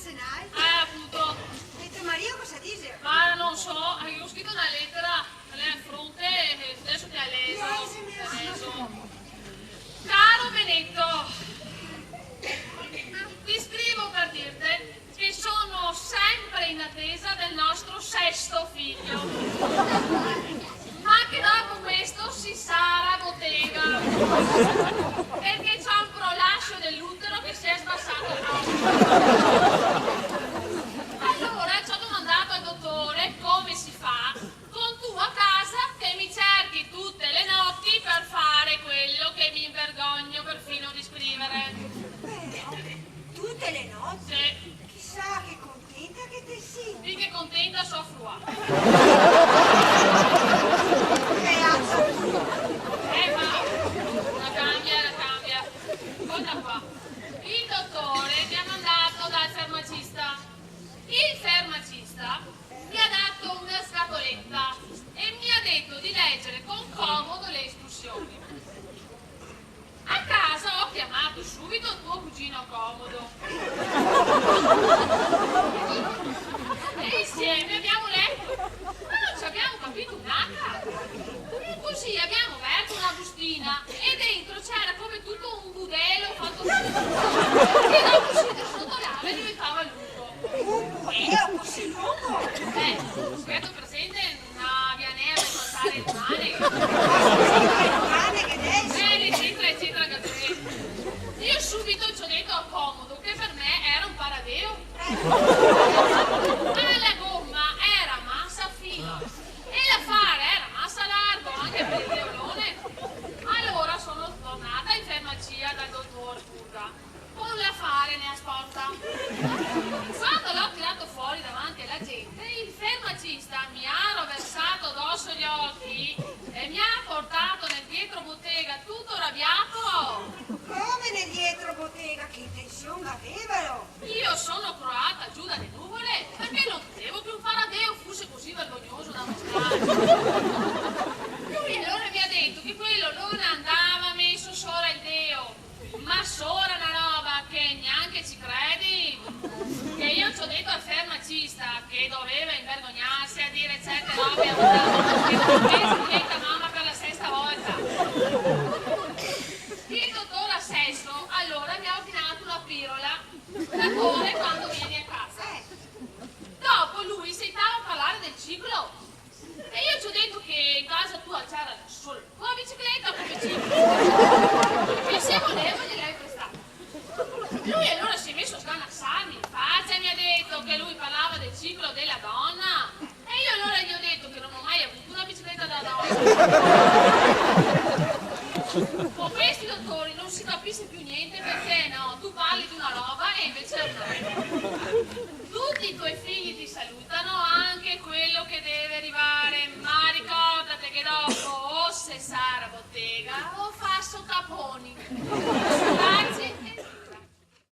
se n'hai? Appunto. E tuo marito cosa dice? Ma non so, io ho scritto una lettera a lei a fronte e adesso ti ha leso. Caro Benedetto, ti scrivo per dirti che sono sempre in attesa del nostro sesto figlio. Ma che dopo questo si sarà bottega. Perché c'è un prolassio dell'utero che si è sbassato troppo. Allora ci ho domandato al dottore come si fa con tu a casa che mi cerchi tutte le notti per fare quello che mi vergogno perfino di scrivere. Tutte le notti? Sì. Chissà che contenta che te sia. Di che contenta so frua. Ma la cambia. Guarda qua. Il dottore mi ha mandato dal farmacista. Il farmacista mi ha dato una scatoletta e mi ha detto di leggere con comodo le istruzioni. A casa ho chiamato subito tuo cugino Comodo e insieme abbiamo letto, ma non ci abbiamo capito un H. Così abbiamo aperto una bustina e dentro c'era come tutto un budelo fatto e dopo si sotolava e diventava lungo. Così lungo? Questo presente una vianea per saltare il mare. Eccetera, io subito ci ho detto a Comodo che per me era un paradeo. Ma la gomma era massa fino e l'affare era massa largo anche per il leolone. Allora sono tornata in farmacia dal dottor Purga con l'affare ne asporta. Quando l'ho tirato fuori davanti alla gente, il farmacista mi ha rovessato addosso gli occhi e mi ha portato nel dietro bottega tutto arrabbiato. Come nel dietro bottega? Che intenzione avevano? Io sono croata giù dalle nuvole perché non credevo che un paradeo fosse così vergognoso da mostrare. Lui allora mi ha detto che quello non andava messo sopra il deo, ma sopra una roba che neanche ci credi. Che io ci ho detto al farmacista che doveva invergognarsi a dire certe robe a che diventa mamma per la sesta volta. Il dottor Assesso allora mi ha ordinato una pillola da porre quando vieni a casa. Dopo lui si stava a parlare del ciclo e io ci ho detto che in casa tua c'era solo la tua bicicletta come ciclo e se volevo gliel'hai prestata. Lui allora si è messo a scanassarmi in faccia e mi ha detto che lui parlava del ciclo della donna e io allora gli ho detto che non ho mai avuto una bicicletta da donna. Con questi dottori non si capisce più niente perché no, tu parli di una roba e invece è un'altra. Tutti i tuoi figli ti salutano, anche quello che deve arrivare, ma ricordate che dopo o se sarà bottega o fasso caponi.